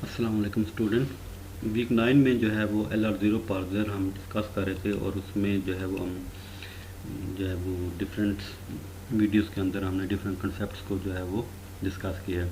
अस्सलाम वालेकुम student. Week 9 में जो है वो LR0 पार्सर हम डिस्कस कर रहे थे और उसमें जो है वो हम जो है वो डिफरेंट वीडियोस के अंदर हमने डिफरेंट कंसेप्ट्स को जो है वो डिस्कस किया है।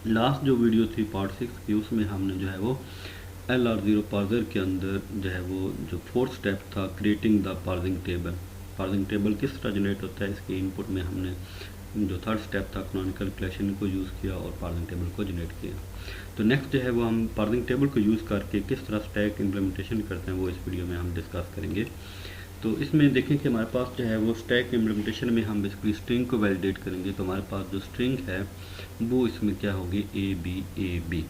लास्ट जो वीडियो थी पार्ट 6 की, उसमें हमने जो है वो LR0 पार्सर के अंदर जो है वो जो फोर्थ स्टेप था क्रिएटिंग द पार्सिंग टेबल किस तरह जनरेट होता है, इसके इनपुट में हमने जो थर्ड स्टेप था कैनोनिकल कलेक्शन को यूज़ किया और पार्सिंग टेबल को जनरेट किया। तो नेक्स्ट जो है वो हम पार्सिंग टेबल को यूज़ करके किस तरह स्टैक इम्प्लीमेंटेशन करते हैं वो इस वीडियो में हम डिस्कस करेंगे। तो इसमें देखें कि हमारे पास जो है वो स्टैक इम्प्लीमेंटेशन में हम बेसिकली स्ट्रिंग को वैलिडेट करेंगे। तो हमारे पास जो स्ट्रिंग है वो इसमें क्या होगी, A B।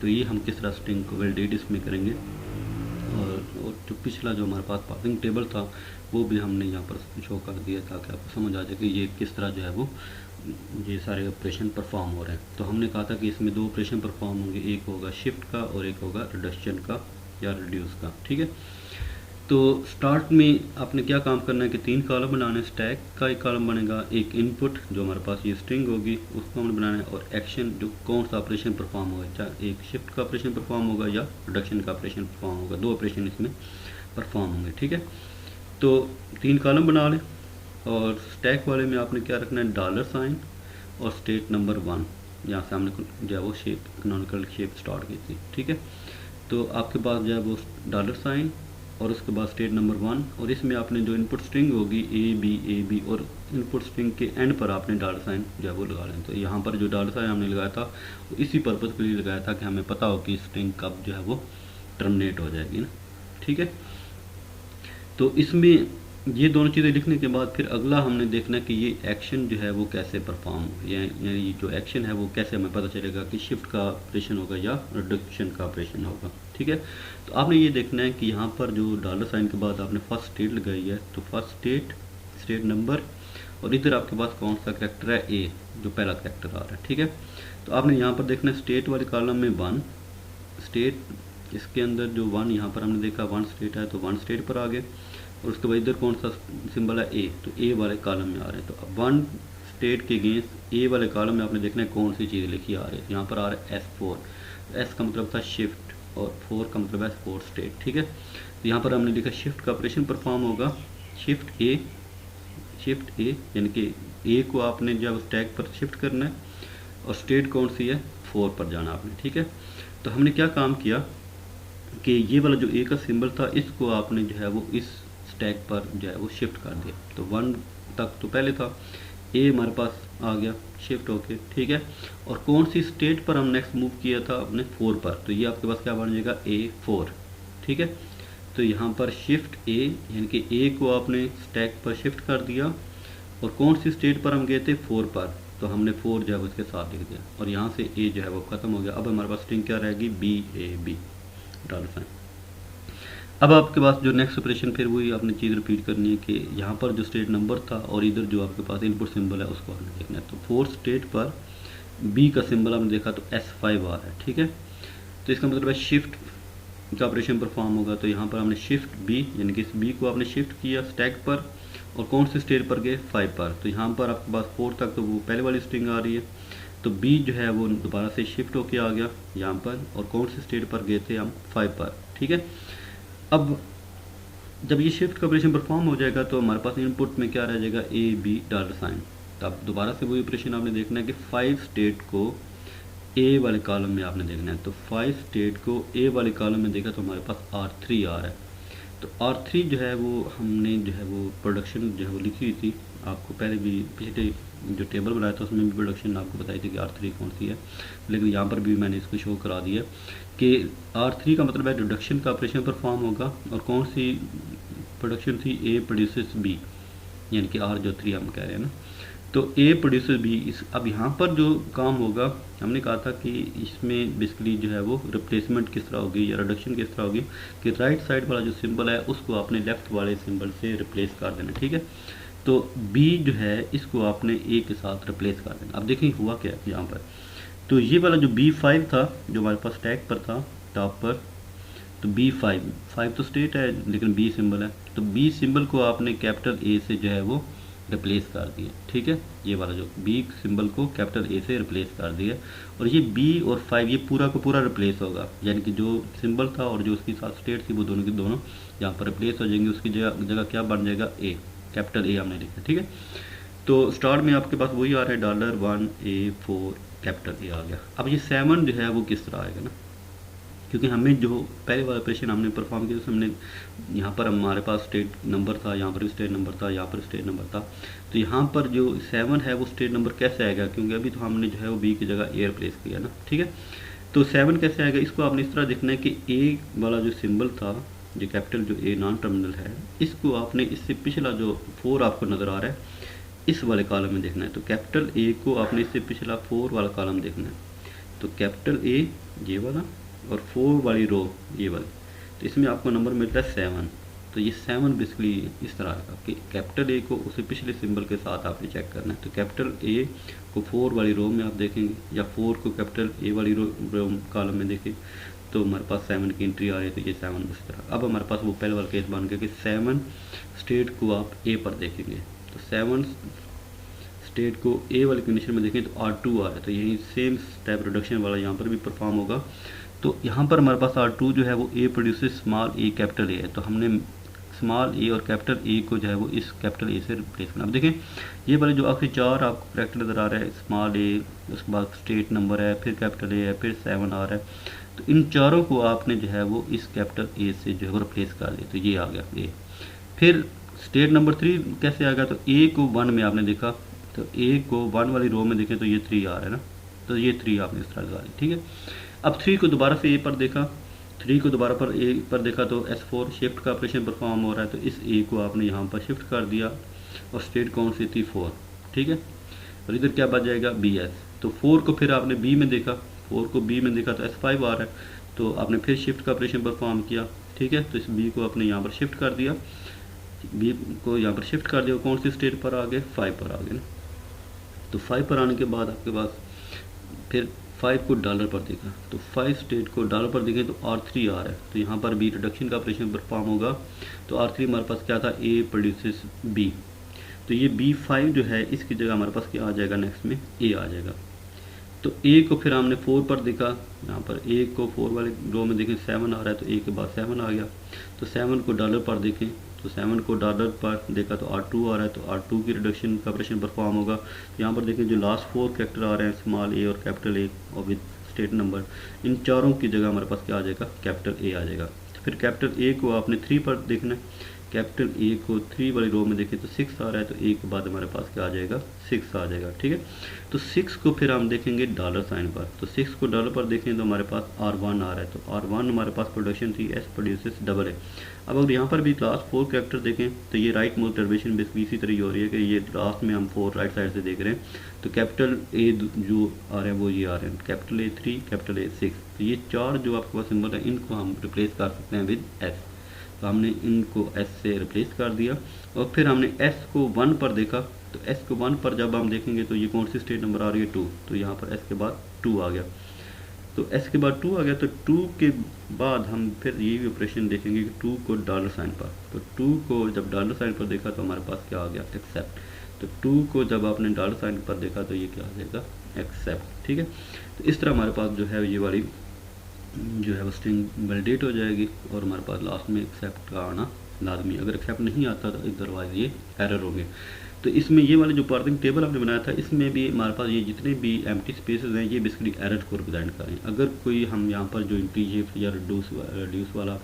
तो ये हम किस तरह स्ट्रिंग को वैलिडेट इसमें करेंगे और जो पिछला जो हमारे पास पार्सिंग टेबल था वो भी हमने यहाँ पर शो कर दिया ताकि आपको समझ आ जाए कि ये किस तरह जो है वो ये सारे ऑपरेशन परफॉर्म हो रहे हैं। तो हमने कहा था कि इसमें दो ऑपरेशन परफॉर्म होंगे, एक होगा शिफ्ट का और एक होगा रिडक्शन का या रिड्यूस का। ठीक है, तो स्टार्ट में आपने क्या काम करना है कि 3 कॉलम बनाने। स्टैक का एक कॉलम बनेगा, एक इनपुट जो हमारे पास ये स्ट्रिंग होगी उसको हमने बनाना है, और एक्शन जो कौन सा ऑपरेशन परफॉर्म होगा, चाहे एक शिफ्ट का ऑपरेशन परफॉर्म होगा या रिडक्शन का ऑपरेशन परफॉर्म होगा, दो ऑपरेशन इसमें परफॉर्म होंगे। ठीक है, तो 3 कॉलम बना लें और स्टैक वाले में आपने क्या रखना है, $साइन और स्टेट नंबर 1। यहाँ से हमने जो है वो शेप कैनोनिकल शेप स्टार्ट की थी। ठीक है, तो आपके पास जो है वो $साइन और उसके बाद स्टेट नंबर 1, और इसमें आपने जो इनपुट स्ट्रिंग होगी A B और इनपुट स्ट्रिंग के एंड पर आपने $साइन जो है वो लगा लें। तो यहाँ पर जो $साइन हमने लगाया था वो इसी पर्पज़ के लिए लगाया था कि हमें पता हो कि स्ट्रिंग कब जो है वो टर्मिनेट हो जाएगी ना। ठीक है, तो इसमें ये दोनों चीज़ें लिखने के बाद फिर अगला हमने देखना है कि ये एक्शन जो है वो कैसे परफॉर्म हो, यानी जो एक्शन है वो कैसे हमें पता चलेगा कि शिफ्ट का ऑपरेशन होगा या रिडक्शन का ऑपरेशन होगा। ठीक है, तो आपने ये देखना है कि यहाँ पर जो $साइन के बाद आपने फर्स्ट स्टेट लगाई है, तो फर्स्ट स्टेट, स्टेट नंबर, और इधर आपके पास कौन सा करेक्टर है, ए, जो पहला करेक्टर आ रहा है। ठीक है, तो आपने यहाँ पर देखना है स्टेट वाले कॉलम में 1 स्टेट, इसके अंदर जो 1 यहाँ पर हमने देखा 1 स्टेट है तो 1 स्टेट पर आ गए, और उसके बाद इधर कौन सा सिंबल है, ए, तो ए वाले कॉलम में आ रहे हैं। तो अब 1 स्टेट के अगेंस्ट ए वाले कॉलम में आपने देखना है कौन सी चीज़ लिखी आ रही है। यहाँ पर आ रहा है S4, एस का मतलब था शिफ्ट और 4 का मतलब है फोर्थ स्टेट। ठीक है, तो यहाँ पर हमने लिखा शिफ्ट का ऑपरेशन परफॉर्म होगा, शिफ्ट ए यानी कि ए को आपने जब स्टैक पर शिफ्ट करना है, और स्टेट कौन सी है, 4 पर जाना आपने। ठीक है, तो हमने क्या काम किया कि ये वाला जो ए का सिंबल था इसको आपने जो है वो इस स्टैक पर जो है वो शिफ्ट कर दिया। तो 1 तक तो पहले था, ए हमारे पास आ गया शिफ्ट होके। ठीक है, और कौन सी स्टेट पर हम नेक्स्ट मूव किया था, अपने 4 पर, तो ये आपके पास क्या बन जाएगा, A4। ठीक है, तो यहाँ पर शिफ्ट ए यानी कि ए को आपने स्टैक पर शिफ्ट कर दिया, और कौन सी स्टेट पर हम गए थे, 4 पर, तो हमने 4 जो है उसके साथ लिख दिया, और यहाँ से ए जो है वो ख़त्म हो गया। अब हमारे पास स्ट्रिंग क्या रहेगी, BAB $साइन। अब आपके पास जो नेक्स्ट ऑपरेशन फिर वही आपने चीज़ रिपीट करनी है कि यहाँ पर जो स्टेट नंबर था और इधर जो आपके पास इनपुट सिंबल है उसको हमने देखना है। तो 4 स्टेट पर बी का सिंबल हमने देखा तो S5 आ रहा है। ठीक है, तो इसका मतलब है शिफ्ट का ऑपरेशन परफॉर्म होगा। तो यहाँ पर हमने शिफ्ट बी यानी कि इस बी को आपने शिफ्ट किया स्टैक पर, और कौन से स्टेट पर गए, 5 पर। तो यहाँ पर आपके पास 4 तक तो वो पहले वाली स्ट्रिंग आ रही है, तो बी जो है वो दोबारा से शिफ्ट होके आ गया यहाँ पर, और कौन से स्टेट पर गए थे हम, 5 पर। ठीक है, अब जब ये शिफ्ट का ऑपरेशन परफॉर्म हो जाएगा तो हमारे पास इनपुट में क्या रह जाएगा, AB $साइन। तो अब दोबारा से वही ऑपरेशन आपने देखना है कि 5 स्टेट को ए वाले कॉलम में आपने देखना है। तो 5 स्टेट को ए वाले कॉलम में देखा तो हमारे पास R3 आ रहा है। तो R3 जो है वो हमने जो है वो प्रोडक्शन जो है वो लिखी हुई थी, आपको पहले भी पिछले जो टेबल बनाया था उसमें भी प्रोडक्शन आपको बताई थी कि R3 कौन सी है, लेकिन यहाँ पर भी मैंने इसको शो करा दिया कि R3 का मतलब है रिडक्शन का ऑपरेशन परफॉर्म होगा, और कौन सी प्रोडक्शन थी, A प्रोड्यूसेस B, यानी कि R जो 3 हम कह रहे हैं ना, तो A प्रोड्यूसर B। इस अब यहाँ पर जो काम होगा, हमने कहा था कि इसमें बेसिकली जो है वो रिप्लेसमेंट किस तरह होगी या रिडक्शन किस तरह होगी कि राइट साइड वाला जो सिंबल है उसको आपने लेफ्ट वाले सिंबल से रिप्लेस कर देना। ठीक है, तो B जो है इसको आपने A के साथ रिप्लेस कर देना। अब देखें हुआ क्या है यहाँ पर, तो ये वाला जो B5 था जो हमारे पास टैग पर था टॉप पर, तो B5 तो स्टेट है लेकिन B सिंबल है, तो B सिंबल को आपने कैपिटल A से जो है वो रिप्लेस कर दिया, ठीक है। ये वाला जो बी सिंबल को कैपिटल ए से रिप्लेस कर दिया, और ये बी और 5 ये पूरा का पूरा रिप्लेस होगा, यानी कि जो सिंबल था और जो उसकी साथ स्टेट थी वो दोनों की दोनों यहाँ पर रिप्लेस हो जाएंगी। उसकी जगह जगह क्या बन जाएगा, ए, कैपिटल ए हमने लिखा, ठीक है। तो स्टार्ट में आपके पास वही आ रहा है $1A4 कैपिटल ए आ गया। अब ये 7 जो है वो किस तरह आएगा ना, क्योंकि हमें जो पहले वाला ऑपरेशन हमने परफॉर्म किया उसमें हमने यहाँ पर हमारे पास स्टेट नंबर था, यहाँ पर भी स्टेट नंबर था, यहाँ पर स्टेट नंबर था। तो यहाँ पर जो 7 है वो स्टेट नंबर कैसे आएगा, क्योंकि अभी तो हमने जो है वो बी की जगह ए रिप्लेस किया ना, ठीक है। तो 7 कैसे आएगा, इसको आपने इस तरह देखना है कि ए वाला जो सिंबल था, जो कैपिटल जो ए नॉन टर्मिनल है, इसको आपने इससे पिछला जो 4 आपको नज़र आ रहा है इस वाले कॉलम में देखना है। तो कैपिटल ए को आपने इससे पिछला 4 वाला कॉलम देखना है। तो कैपिटल ए ये वाला और 4 वाली रो ये वाली, तो इसमें आपको नंबर मिलता है 7। तो ये 7 बेसिकली इस तरह का कि कैपिटल ए को उससे पिछले सिंबल के साथ आपने चेक करना है। तो कैपिटल ए को 4 वाली रो में आप देखेंगे, या 4 को कैपिटल ए वाली रो कॉलम में देखें, तो हमारे पास 7 की एंट्री आ रही है। तो ये 7 इस तरह। अब हमारे पास वो पहले वाला केस बन गया कि 7 स्टेट को आप ए पर देखेंगे। तो 7 स्टेट को ए वाली कंडीशन में देखें तो R2 आ रहा है, तो यही सेम स्टेप रिडक्शन वाला यहाँ पर भी परफॉर्म होगा। तो यहाँ पर हमारे पास R2 जो है वो A produces small A capital A है, तो हमने स्मॉल ए और कैपिटल ए को जो है वो इस कैपिटल ए से रिप्लेस करना। अब देखें ये वाले जो आखिरी 4 आपको करेक्ट नज़र आ रहा है, स्मॉल ए, उसके बाद स्टेट नंबर है, फिर कैपिटल ए है, फिर 7 आ रहा है। तो इन चारों को आपने जो है वो इस कैपिटल ए से जो है वो रिप्लेस कर दिया, तो ये आ गया ए। फिर स्टेट नंबर 3 कैसे आ गया, तो ए को 1 में आपने देखा, तो ए को 1 वाली रो में देखें तो ये 3 आ रहा है ना, तो ये 3 आपने इस तरह लगा ली, ठीक है। अब 3 को दोबारा से ए पर देखा, 3 को दोबारा पर ए पर देखा तो S4 शिफ्ट का ऑपरेशन परफॉर्म हो रहा है, तो इस ए को आपने यहाँ पर शिफ्ट कर दिया, और स्टेट कौन सी थी 4, ठीक है। और इधर क्या बच जाएगा BS। तो 4 को फिर आपने बी में देखा, 4 को बी में देखा तो S5 आ रहा है, तो आपने फिर शिफ्ट का ऑपरेशन परफॉर्म किया, ठीक है। तो इस बी को आपने यहाँ पर शिफ्ट कर दिया, बी को यहाँ पर शिफ्ट कर दिया, कौन सी स्टेट पर आ गए, 5 पर आ गए ना। तो 5 पर आने के बाद आपके पास फिर 5 को डॉलर पर देखा, तो 5 स्टेट को डॉलर पर देखें तो R3 आ रहा है, तो यहाँ पर भी रिडक्शन का ऑपरेशन परफॉर्म होगा। तो R3 हमारे पास क्या था, ए प्रोड्यूसेस बी, तो ये B5 जो है इसकी जगह हमारे पास क्या आ जाएगा, नेक्स्ट में ए आ जाएगा। तो ए को फिर हमने 4 पर देखा, यहाँ पर ए को 4 वाले रो में देखें 7 आ रहा है, तो ए के बाद 7 आ गया। तो 7 को डॉलर पर देखें, तो 7 को डॉलर पर देखा तो R2 आ रहा है, तो R2 की रिडक्शन का ऑपरेशन परफॉर्म होगा। यहाँ पर देखें जो लास्ट 4 कैरेक्टर आ रहे हैं, स्मॉल ए और कैपिटल ए और विद स्टेट नंबर, इन चारों की जगह हमारे पास क्या आ जाएगा, कैपिटल ए आ जाएगा। फिर कैपिटल ए को आपने 3 पर देखना है, कैपिटल ए को 3 वाली रो में देखें तो 6 आ रहा है, तो ए के बाद हमारे पास क्या आ जाएगा, 6 आ जाएगा, ठीक है। तो 6 को फिर हम देखेंगे डॉलर साइन पर, तो 6 को डॉलर पर देखें तो हमारे पास R1 आ रहा है, तो R1 हमारे पास प्रोडक्शन थी, S प्रोड्यूसेस डबल है। अब अगर यहाँ पर भी लास्ट 4 कैरेक्टर देखें तो ये राइट मोड टर्वेशन बेसिकली इसी तरह हो रही है कि ये लास्ट में हम 4 राइट साइड से देख रहे हैं। तो कैपिटल ए जो आ रहे हैं वो ये आ रहे हैं, कैपिटल ए 3, कैपिटल ए 6, तो ये 4 जो आपके पास सिंबल है इनको हम रिप्लेस कर सकते हैं विद S। तो हमने इनको S से रिप्लेस कर दिया, और फिर हमने S को 1 पर देखा, तो S को 1 पर जब हम देखेंगे तो ये कौन सी स्टेट नंबर आ रही है, 2, तो यहाँ पर S के बाद 2 आ गया। तो S के बाद 2 आ गया, तो 2 के बाद हम फिर ये भी ऑपरेशन देखेंगे कि 2 को डॉलर साइन पर, तो 2 को जब डॉलर साइन पर देखा तो हमारे पास क्या आ गया, एक्सेप्ट। तो 2 को जब आपने डॉलर साइन पर देखा तो ये क्या आ जाएगा, एक्सेप्ट, ठीक है। तो इस तरह हमारे पास जो है ये वाली जो है वो स्ट्रिंग वैलिडेट हो जाएगी, और हमारे पास लास्ट में एक्सेप्ट का आना लाजमी, अगर एक्सेप्ट नहीं आता तो अदरवाइज ये एरर होंगे। तो इसमें ये वाले जो पार्सिंग टेबल हमने बनाया था इसमें भी हमारे पास ये जितने भी एम्प्टी स्पेसेस हैं ये बेसिकली एरर को रिप्रेजेंट करें। अगर कोई हम यहाँ पर जो इंटीजर या रिड्यूस वाला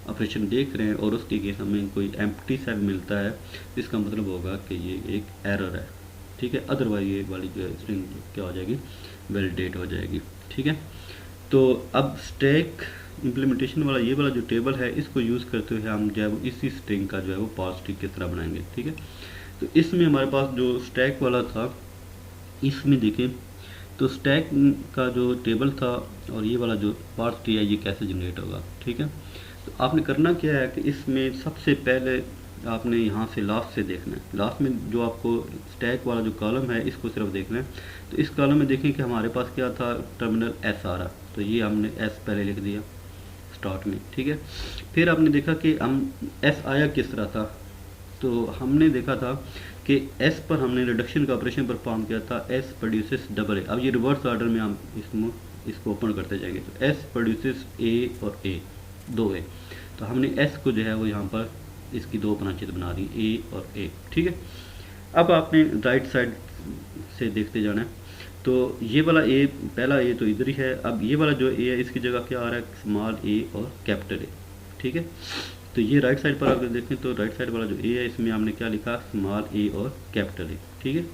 ऑपरेशन देख रहे हैं और उसके केस हमें कोई एम्प्टी सेल मिलता है, इसका मतलब होगा कि ये एक एरर है, ठीक है। अदरवाइज ये वाली जो स्ट्रिंग क्या हो जाएगी, वैलिडेट हो जाएगी, ठीक है। तो अब स्टैक इम्प्लीमेंटेशन वाला ये वाला जो टेबल है इसको यूज़ करते हुए हम जो है वो इसी स्ट्रिंग का जो है वो पार्स ट्री किस तरह बनाएंगे, ठीक है। तो इसमें हमारे पास जो स्टैक वाला था इसमें देखें तो स्टैक का जो टेबल था और ये वाला जो पार्स ट्री है ये कैसे जनरेट होगा, ठीक है। तो आपने करना क्या है कि इसमें सबसे पहले आपने यहाँ से लास्ट से देखना है, लास्ट में जो आपको स्टैक वाला जो कॉलम है इसको सिर्फ देखना है। तो इस कॉलम में देखें कि हमारे पास क्या था, टर्मिनल S आ रहा, तो ये हमने S पहले लिख दिया स्टार्ट में, ठीक है। फिर आपने देखा कि हम S आया किस तरह था, तो हमने देखा था कि कि एस पर हमने रिडक्शन का ऑपरेशन परफॉर्म किया था, एस प्रोड्यूसेस डबल ए। अब ये रिवर्स ऑर्डर में हम इसको ओपन करते जाएंगे। तो एस प्रोड्यूसेस ए और ए, दो ए, तो हमने एस को जो है वो यहाँ पर इसकी दो ब्रांचेज बना दी, ए और ए, ठीक है। अब आपने राइट साइड से देखते जाना है। तो ये वाला ए, पहला ए तो इधर ही है। अब ये वाला जो ए है इसकी जगह क्या आ रहा है, स्मॉल ए और कैपिटल ए, ठीक है। तो ये राइट साइड पर अगर देखें तो राइट साइड वाला जो ए है इसमें हमने क्या लिखा, स्मॉल ए और कैपिटल ए, ठीक है,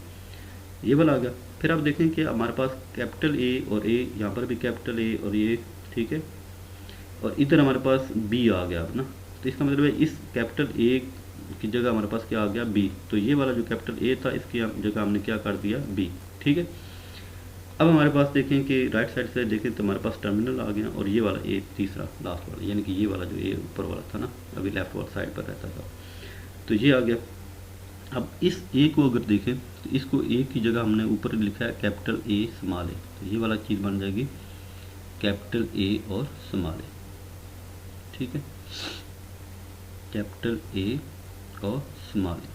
ये वाला आ गया। फिर आप देखें कि हमारे पास कैपिटल ए और ए, यहाँ पर भी कैपिटल ए और ए, ठीक है, और इधर हमारे पास बी आ गया ना। तो इसका मतलब है इस कैपिटल ए की जगह हमारे पास क्या आ गया, बी। तो ये वाला जो कैपिटल ए था इसकी जगह हमने क्या कर दिया, बी, ठीक है। अब हमारे पास देखें कि राइट साइड से देखें तो हमारे पास टर्मिनल आ गया, और ये वाला ए तीसरा लास्ट वाला, यानी कि ये वाला जो ए ऊपर वाला था ना, अभी लेफ्ट वाला साइड पर रहता था, तो ये आ गया। अब इस ए को अगर देखें तो इसको ए की जगह हमने ऊपर लिखा है कैपिटल ए स्मॉल ए, तो ये वाला चीज़ बन जाएगी कैपिटल ए और स्मॉल ए, ठीक है, कैपिटल ए और स्मॉल ए।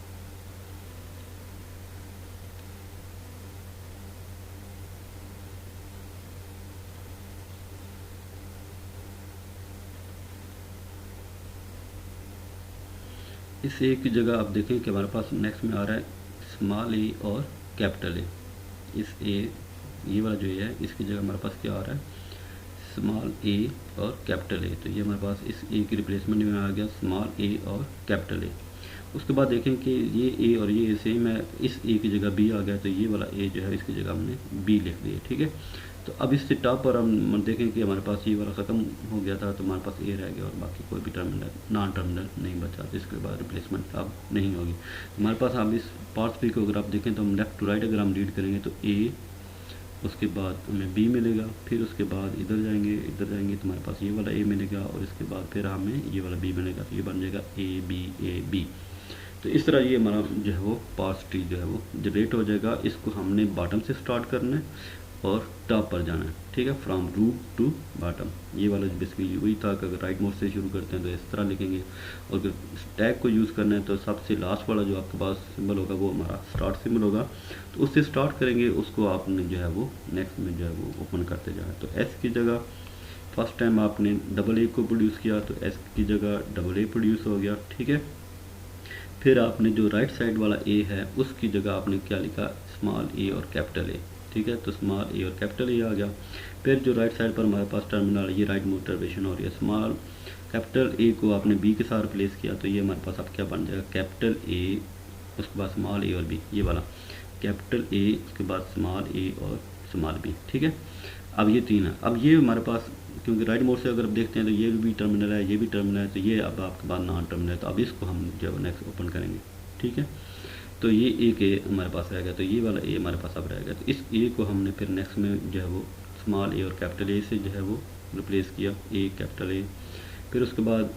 इस ए की जगह आप देखें कि हमारे पास नेक्स्ट में आ रहा है स्मॉल ए और कैपिटल ए। इस ए, ये वाला जो ए है इसकी जगह हमारे पास क्या आ रहा है, स्मॉल ए और कैपिटल ए। तो ये हमारे पास इस ए की रिप्लेसमेंट में आ गया स्मॉल ए और कैपिटल ए। उसके बाद देखें कि ये ए और ये सेम है, इस ए की जगह बी आ गया, तो ये वाला ए जो है इसकी जगह हमने बी लिख दिया, ठीक है। तो अब इससे टॉप पर हम देखें कि हमारे पास ये वाला ख़त्म हो गया था, तो हमारे पास ए रह गया और बाकी कोई भी टर्मिनल नॉन टर्मिनल नहीं बचा, तो इसके बाद रिप्लेसमेंट अब नहीं होगी। हमारे पास हम इस पार्ट थ्री को अगर आप देखें तो हम लेफ्ट टू राइट अगर हम रीड करेंगे तो ए, उसके बाद हमें बी मिलेगा, फिर उसके बाद इधर जाएंगे तो हमारे पास ये वाला ए मिलेगा, और इसके बाद फिर हमें ये वाला बी मिलेगा, तो ये बन जाएगा ए बी। तो इस तरह ये हमारा जो है वो पार्स ट्री जो है वो जनरेट हो जाएगा। इसको हमने बॉटम से स्टार्ट करना है और टॉप पर जाना है, ठीक है, फ्रॉम रूट टू बॉटम। ये वाला बेसिकली वही था कि अगर राइट मोड से शुरू करते हैं तो इस तरह लिखेंगे, और अगर टैग को यूज़ करना है तो सबसे लास्ट वाला जो आपके पास सिंबल होगा वो हमारा स्टार्ट सिंबल होगा, तो उससे स्टार्ट करेंगे, उसको आपने जो है वो नेक्स्ट में जो है वो ओपन करते जाए। तो एस की जगह फर्स्ट टाइम आपने डबल ए को प्रोड्यूस किया तो एस की जगह डबल ए प्रोड्यूस हो गया, ठीक है। फिर आपने जो राइट साइड वाला ए है उसकी जगह आपने क्या लिखा, स्मॉल ए और कैपिटल ए, ठीक है, तो स्मॉल ए और कैपिटल ए आ गया। फिर जो राइट साइड पर हमारे पास टर्मिनल, ये राइट मोड टर्मिनेशन हो रही है, स्मॉल कैपिटल ए को आपने बी के साथ रिप्लेस किया, तो ये हमारे पास अब क्या बन जाएगा, कैपिटल ए, उसके बाद स्मॉल ए और बी, ये वाला कैपिटल ए, उसके बाद स्मॉल ए और स्मॉल बी, ठीक है। अब ये तीन है। अब ये हमारे पास क्योंकि राइट मोड से अगर आप देखते हैं तो ये भी टर्मिनल है, ये भी टर्मिनल है, तो ये अब आपके पास नॉन टर्मिनल है, तो अब इसको हम जो है नेक्स्ट ओपन करेंगे, ठीक है। तो ये एक ए हमारे पास रह गया, तो ये वाला ए हमारे पास अब रह गया, तो इस ए को हमने फिर नेक्स्ट में जो है वो स्मॉल ए और कैपिटल ए से जो है वो रिप्लेस किया, ए कैपिटल ए। फिर उसके बाद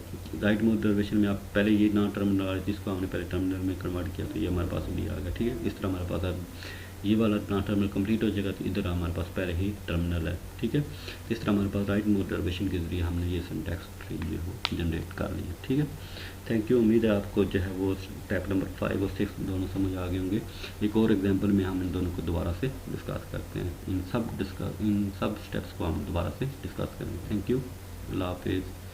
राइट मोड डरिवेशन में आप पहले ये नॉन टर्मिनल आ रही थी, इसको हमने पहले टर्मिनल में कन्वर्ट किया, तो ये हमारे पास भी आ गया, ठीक है। इस तरह हमारे पास अब ये वाला नॉन टर्मिनल कंप्लीट हो जाएगा, तो इधर हमारे पास पहले ही टर्मिनल है, ठीक है। इस तरह हमारे पास राइट मोड डरिवेशन के ज़रिए हमने ये सिंटैक्स ट्री जो है जनरेट कर लिया, ठीक है। Thank you. उम्मीद है आपको जो है वो स्टेप नंबर 5 और 6 दोनों समझ आ गए होंगे। एक और एग्जांपल में हम इन दोनों को दोबारा से डिस्कस करते हैं, इन सब स्टेप्स को हम दोबारा से डिस्कस करेंगे। थैंक यू, अल्लाह हाफिज़।